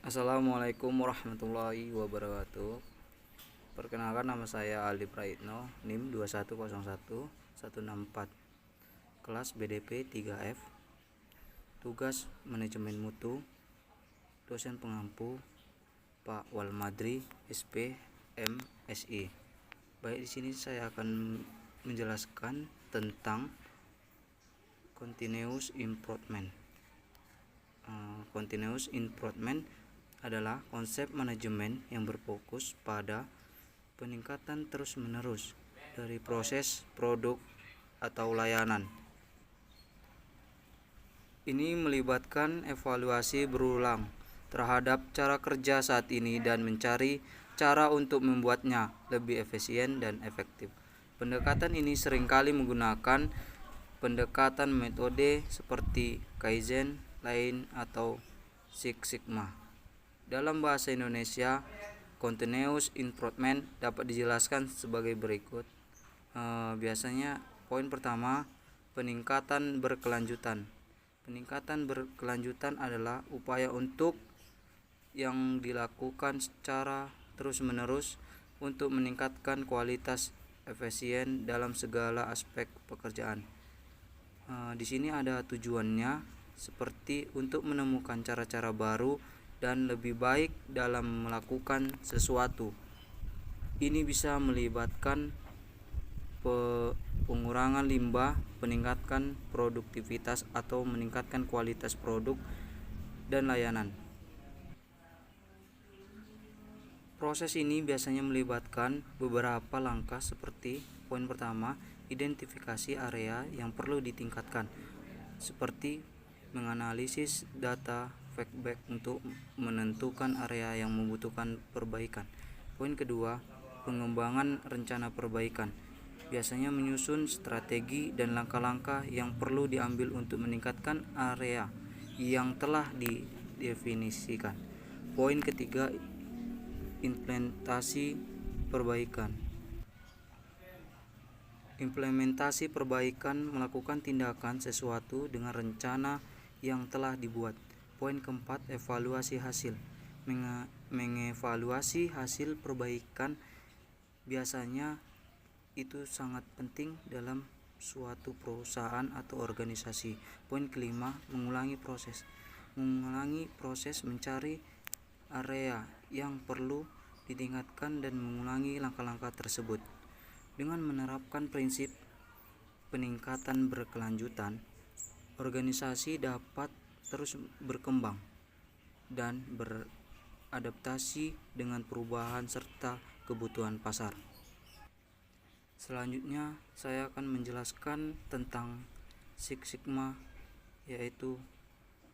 Assalamualaikum warahmatullahi wabarakatuh. Perkenalkan, nama saya Aldi Praitno, NIM 2101164, kelas BDP 3F. Tugas manajemen mutu, dosen pengampu Pak Walmadri SP MSI. Baik, di sini saya akan menjelaskan tentang continuous improvement. Continuous improvement adalah konsep manajemen yang berfokus pada peningkatan terus-menerus dari proses, produk, atau layanan. Ini melibatkan evaluasi berulang terhadap cara kerja saat ini dan mencari cara untuk membuatnya lebih efisien dan efektif. Pendekatan ini seringkali menggunakan pendekatan metode seperti Kaizen, Lean, atau Six Sigma. Dalam bahasa Indonesia, continuous improvement dapat dijelaskan sebagai berikut. Biasanya poin pertama, peningkatan berkelanjutan. Peningkatan berkelanjutan adalah upaya untuk yang dilakukan secara terus-menerus untuk meningkatkan kualitas efisien dalam segala aspek pekerjaan. Di sini ada tujuannya, seperti untuk menemukan cara-cara baru dan lebih baik dalam melakukan sesuatu. Ini bisa melibatkan pengurangan limbah, meningkatkan produktivitas, atau meningkatkan kualitas produk dan layanan. Proses ini biasanya melibatkan beberapa langkah seperti poin pertama, identifikasi area yang perlu ditingkatkan, seperti menganalisis data feedback untuk menentukan area yang membutuhkan perbaikan. Poin kedua, pengembangan rencana perbaikan. Biasanya menyusun strategi dan langkah-langkah yang perlu diambil untuk meningkatkan area yang telah didefinisikan. Poin ketiga, implementasi perbaikan. Implementasi perbaikan melakukan tindakan sesuatu dengan rencana yang telah dibuat. Poin keempat, evaluasi hasil. Mengevaluasi hasil perbaikan biasanya itu sangat penting dalam suatu perusahaan atau organisasi. Poin kelima, mengulangi proses. Mengulangi proses mencari area yang perlu ditingkatkan dan mengulangi langkah-langkah tersebut. Dengan menerapkan prinsip peningkatan berkelanjutan, organisasi dapat terus berkembang dan beradaptasi dengan perubahan serta kebutuhan pasar. Selanjutnya, saya akan menjelaskan tentang Six Sigma, yaitu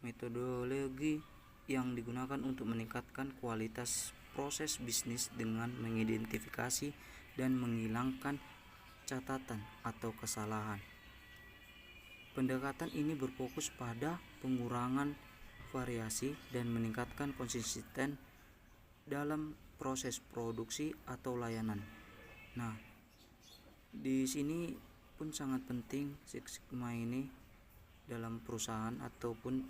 metodologi yang digunakan untuk meningkatkan kualitas proses bisnis dengan mengidentifikasi dan menghilangkan catatan atau kesalahan. Pendekatan ini berfokus pada pengurangan variasi dan meningkatkan konsisten dalam proses produksi atau layanan. Nah, di sini pun sangat penting Six Sigma ini dalam perusahaan ataupun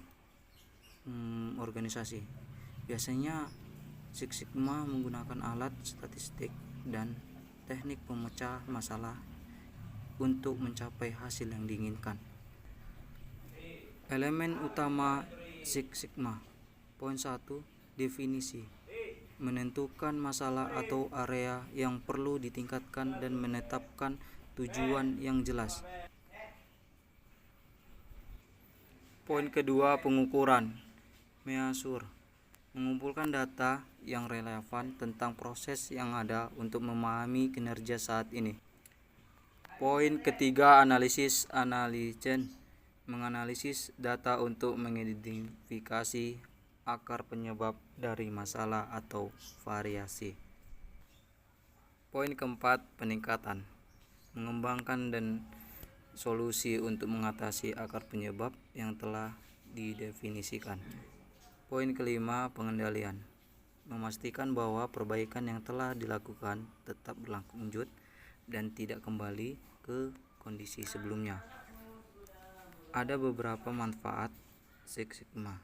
organisasi. Biasanya Six Sigma menggunakan alat statistik dan teknik pemecah masalah untuk mencapai hasil yang diinginkan. Elemen utama Six Sigma. Poin 1, definisi. Menentukan masalah atau area yang perlu ditingkatkan dan menetapkan tujuan yang jelas. Poin kedua, pengukuran. Measure. Mengumpulkan data yang relevan tentang proses yang ada untuk memahami kinerja saat ini. Poin ketiga, analisis. Analyzen. Menganalisis data untuk mengidentifikasi akar penyebab dari masalah atau variasi. Poin keempat, peningkatan. Mengembangkan dan solusi untuk mengatasi akar penyebab yang telah didefinisikan. Poin kelima, pengendalian. Memastikan bahwa perbaikan yang telah dilakukan tetap berlanjut dan tidak kembali ke kondisi sebelumnya. Ada beberapa manfaat Six Sigma.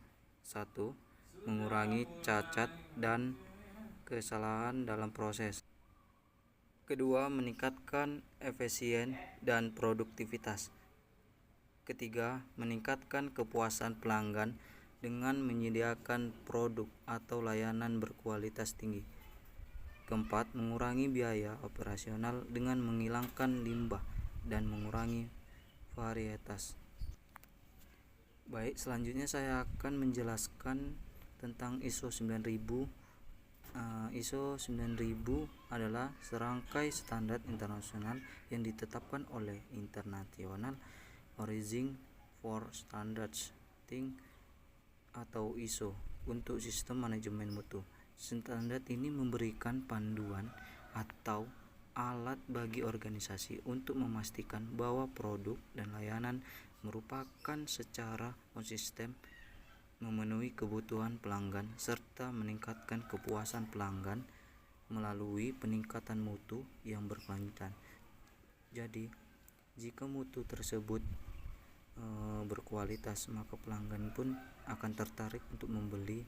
1. mengurangi cacat dan kesalahan dalam proses. Kedua, meningkatkan efisien dan produktivitas. Ketiga, meningkatkan kepuasan pelanggan dengan menyediakan produk atau layanan berkualitas tinggi. Keempat, mengurangi biaya operasional dengan menghilangkan limbah dan mengurangi varietas. Baik, selanjutnya saya akan menjelaskan tentang ISO 9000. ISO 9000 adalah serangkai standar internasional yang ditetapkan oleh International Organization for Standards atau ISO untuk sistem manajemen mutu. Standar ini memberikan panduan atau alat bagi organisasi untuk memastikan bahwa produk dan layanan merupakan secara konsisten memenuhi kebutuhan pelanggan serta meningkatkan kepuasan pelanggan melalui peningkatan mutu yang berkelanjutan. Jadi, jika mutu tersebut berkualitas, maka pelanggan pun akan tertarik untuk membeli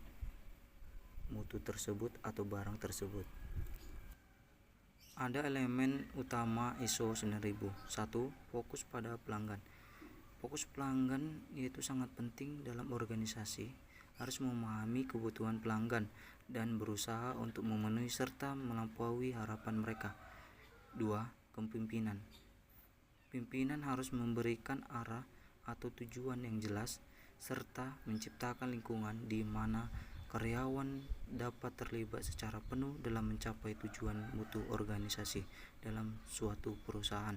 mutu tersebut atau barang tersebut. Ada elemen utama ISO 9000. 1. Fokus pada pelanggan. Fokus pelanggan yaitu sangat penting dalam organisasi, harus memahami kebutuhan pelanggan dan berusaha untuk memenuhi serta melampaui harapan mereka. 2. Kepemimpinan. Pimpinan harus memberikan arah atau tujuan yang jelas serta menciptakan lingkungan di mana karyawan dapat terlibat secara penuh dalam mencapai tujuan mutu organisasi dalam suatu perusahaan.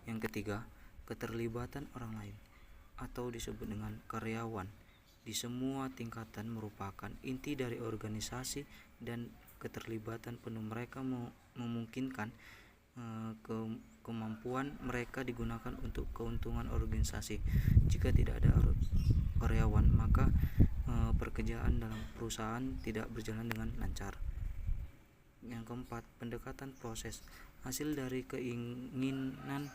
Yang ketiga, keterlibatan orang lain atau disebut dengan karyawan di semua tingkatan merupakan inti dari organisasi, dan keterlibatan penuh mereka memungkinkan kemampuan mereka digunakan untuk keuntungan organisasi. Jika tidak ada karyawan, maka pekerjaan dalam perusahaan tidak berjalan dengan lancar. Yang keempat, pendekatan proses. Hasil dari keinginan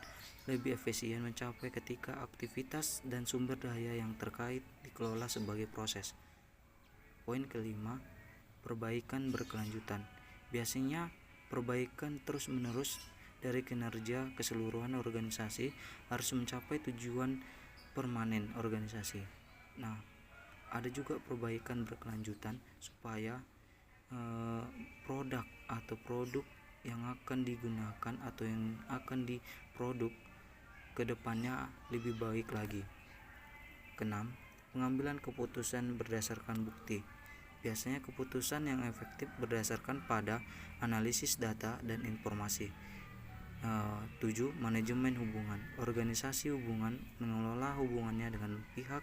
lebih efisien mencapai ketika aktivitas dan sumber daya yang terkait dikelola sebagai proses. Poin kelima, perbaikan berkelanjutan. Biasanya perbaikan terus-menerus dari kinerja keseluruhan organisasi harus mencapai tujuan permanen organisasi. Nah, ada juga perbaikan berkelanjutan supaya produk atau produk yang akan digunakan atau yang akan diproduk ke depannya lebih baik lagi. Keenam, pengambilan keputusan berdasarkan bukti. Biasanya keputusan yang efektif berdasarkan pada analisis data dan informasi. 7. Manajemen hubungan. Organisasi hubungan mengelola hubungannya dengan pihak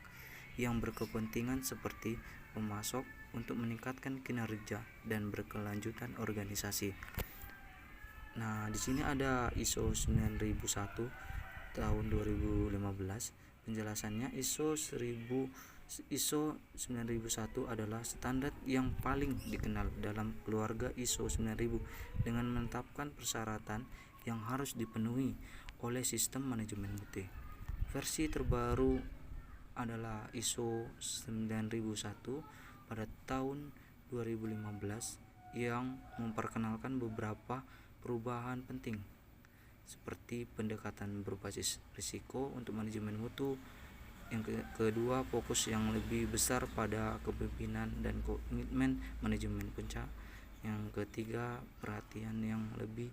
yang berkepentingan seperti pemasok untuk meningkatkan kinerja dan berkelanjutan organisasi. Nah, di sini ada ISO 9001 tahun 2015. Penjelasannya, ISO 9001 adalah standar yang paling dikenal dalam keluarga ISO 9000 dengan menetapkan persyaratan yang harus dipenuhi oleh sistem manajemen mutu. Versi terbaru adalah ISO 9001 pada tahun 2015 yang memperkenalkan beberapa perubahan penting seperti pendekatan berbasis risiko untuk manajemen mutu. Yang kedua, fokus yang lebih besar pada kepemimpinan dan komitmen manajemen puncak. Yang ketiga, perhatian yang lebih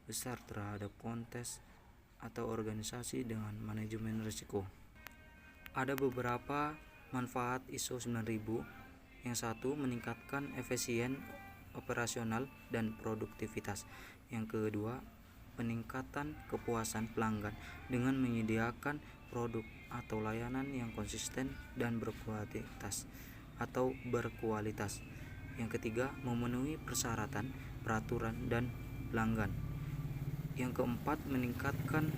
besar terhadap kontes atau organisasi dengan manajemen risiko. Ada beberapa manfaat ISO 9000. Yang satu, meningkatkan efisien operasional dan produktivitas. Yang kedua, peningkatan kepuasan pelanggan dengan menyediakan produk atau layanan yang konsisten dan berkualitas. Yang ketiga, memenuhi persyaratan, peraturan, dan pelanggan. Yang keempat, meningkatkan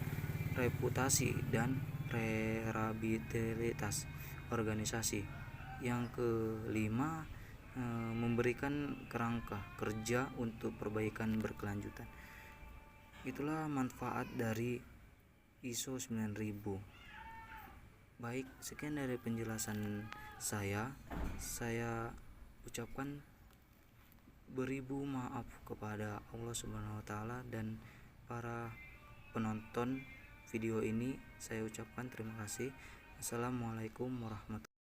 reputasi dan reliabilitas organisasi. Yang kelima, memberikan kerangka kerja untuk perbaikan berkelanjutan. Itulah manfaat dari ISO 9000. Baik, sekian dari penjelasan saya ucapkan beribu maaf kepada Allah Subhanahu wa taala, dan para penonton video ini saya ucapkan terima kasih. Assalamualaikum warahmatullahi wabarakatuh.